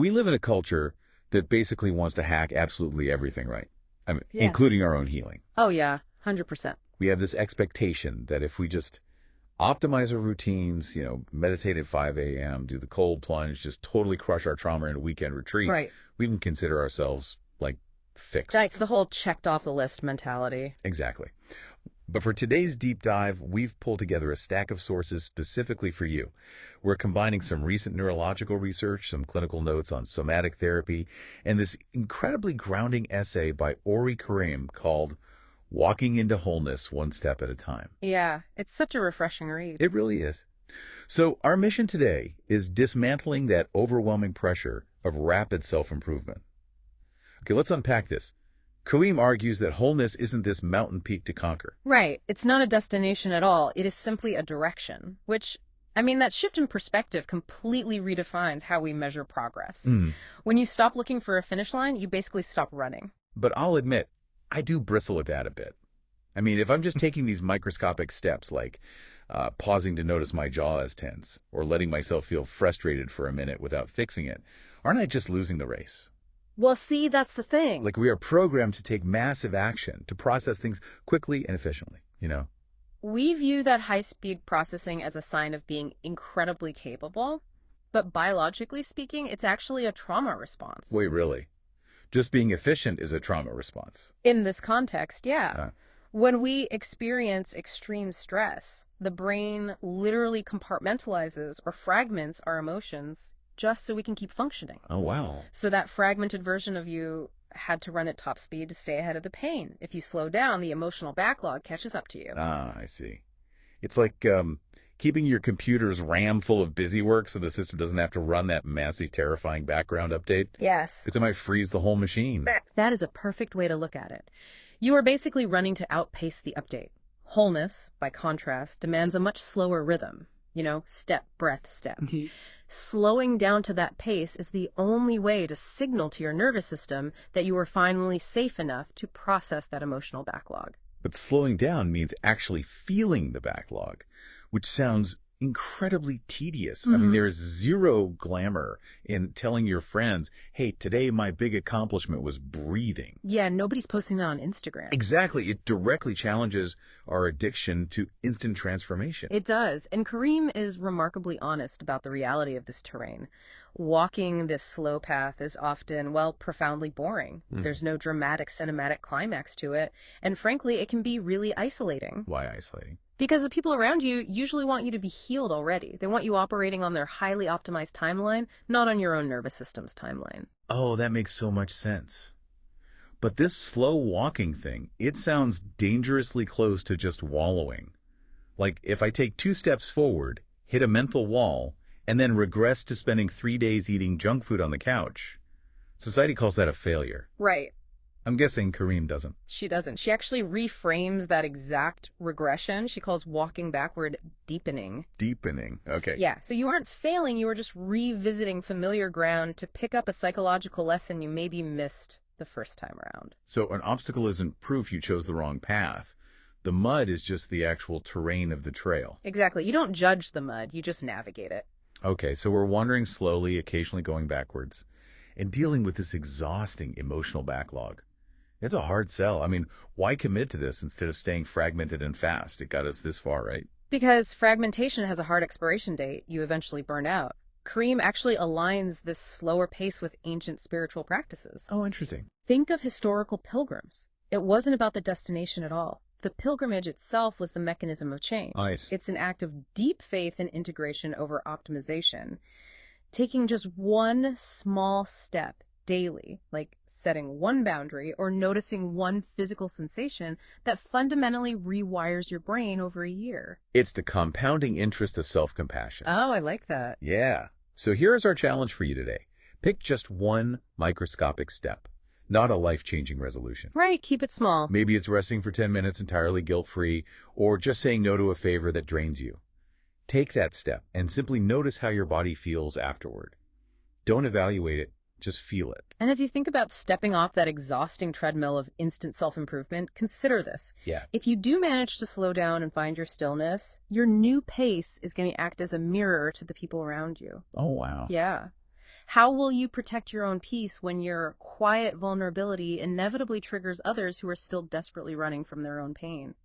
We live in a culture that basically wants to hack absolutely everything right. I mean, Yeah. including our own healing. Oh, yeah, 100%. We have this expectation that if we just optimize our routines, meditate at 5 a.m., do the cold plunge, just totally crush our trauma in a weekend retreat, Right. we can consider ourselves, like, fixed. That's the whole checked off the list mentality. Exactly. But for today's deep dive, we've pulled together a stack of sources specifically for you. We're combining some recent neurological research, some clinical notes on somatic therapy, and this incredibly grounding essay by Orrie Karim called Walking into Wholeness One Step at a Time. Yeah, it's such a refreshing read. It really is. So our mission today is dismantling that overwhelming pressure of rapid self-improvement. Okay, let's unpack this. Karim argues that wholeness isn't this mountain peak to conquer. Right. It's not a destination at all. It is simply a direction, which, that shift in perspective completely redefines how we measure progress. When you stop looking for a finish line, you basically stop running. But I'll admit, I do bristle at that a bit. If I'm just taking these microscopic steps like pausing to notice my jaw is tense or letting myself feel frustrated for a minute without fixing it, aren't I just losing the race? Well, see, that's the thing. Like we are programmed to take massive action, to process things quickly and efficiently, We view that high-speed processing as a sign of being incredibly capable, but biologically speaking, it's actually a trauma response. Wait, really? Just being efficient is a trauma response? In this context, yeah. When we experience extreme stress, the brain literally compartmentalizes or fragments our emotions just so we can keep functioning. Oh, wow. So that fragmented version of you had to run at top speed to stay ahead of the pain. If you slow down, the emotional backlog catches up to you. Ah, I see. It's like keeping your computer's RAM full of busy work so the system doesn't have to run that massive, terrifying background update. Yes. Because it might freeze the whole machine. That is a perfect way to look at it. You are basically running to outpace the update. Wholeness, by contrast, demands a much slower rhythm. Step, breath, step. Slowing down to that pace is the only way to signal to your nervous system that you are finally safe enough to process that emotional backlog. But slowing down means actually feeling the backlog, which sounds incredibly tedious. There's zero glamour in telling your friends, hey, today my big accomplishment was breathing. Yeah, nobody's posting that on Instagram. Exactly. It directly challenges our addiction to instant transformation. It does. And Karim is remarkably honest about the reality of this terrain. Walking this slow path is often, profoundly boring. There's no dramatic cinematic climax to it. And frankly, it can be really isolating. Why isolating? Because the people around you usually want you to be healed already. They want you operating on their highly optimized timeline, not on your own nervous system's timeline. Oh, that makes so much sense. But this slow walking thing, it sounds dangerously close to just wallowing. Like if I take 2 steps forward, hit a mental wall, and then regress to spending 3 days eating junk food on the couch, society calls that a failure. Right. I'm guessing Karim doesn't. She doesn't. She actually reframes that exact regression. She calls walking backward deepening. Deepening. Okay. Yeah. So you aren't failing. You are just revisiting familiar ground to pick up a psychological lesson you maybe missed the first time around. So an obstacle isn't proof you chose the wrong path. The mud is just the actual terrain of the trail. Exactly. You don't judge the mud. You just navigate it. Okay, so we're wandering slowly, occasionally going backwards, and dealing with this exhausting emotional backlog. It's a hard sell. Why commit to this instead of staying fragmented and fast? It got us this far, right? Because fragmentation has a hard expiration date. You eventually burn out. Karim actually aligns this slower pace with ancient spiritual practices. Oh, interesting. Think of historical pilgrims. It wasn't about the destination at all. The pilgrimage itself was the mechanism of change. Nice. It's an act of deep faith and integration over optimization. Taking just one small step daily, like setting one boundary or noticing one physical sensation that fundamentally rewires your brain over a year. It's the compounding interest of self-compassion. Oh, I like that. Yeah. So here is our challenge for you today. Pick just one microscopic step, not a life-changing resolution. Right, keep it small. Maybe it's resting for 10 minutes entirely guilt-free, or just saying no to a favor that drains you. Take that step and simply notice how your body feels afterward. Don't evaluate it. Just feel it. And as you think about stepping off that exhausting treadmill of instant self-improvement, consider this. Yeah. If you do manage to slow down and find your stillness, your new pace is going to act as a mirror to the people around you. Oh, wow. Yeah. How will you protect your own peace when your quiet vulnerability inevitably triggers others who are still desperately running from their own pain?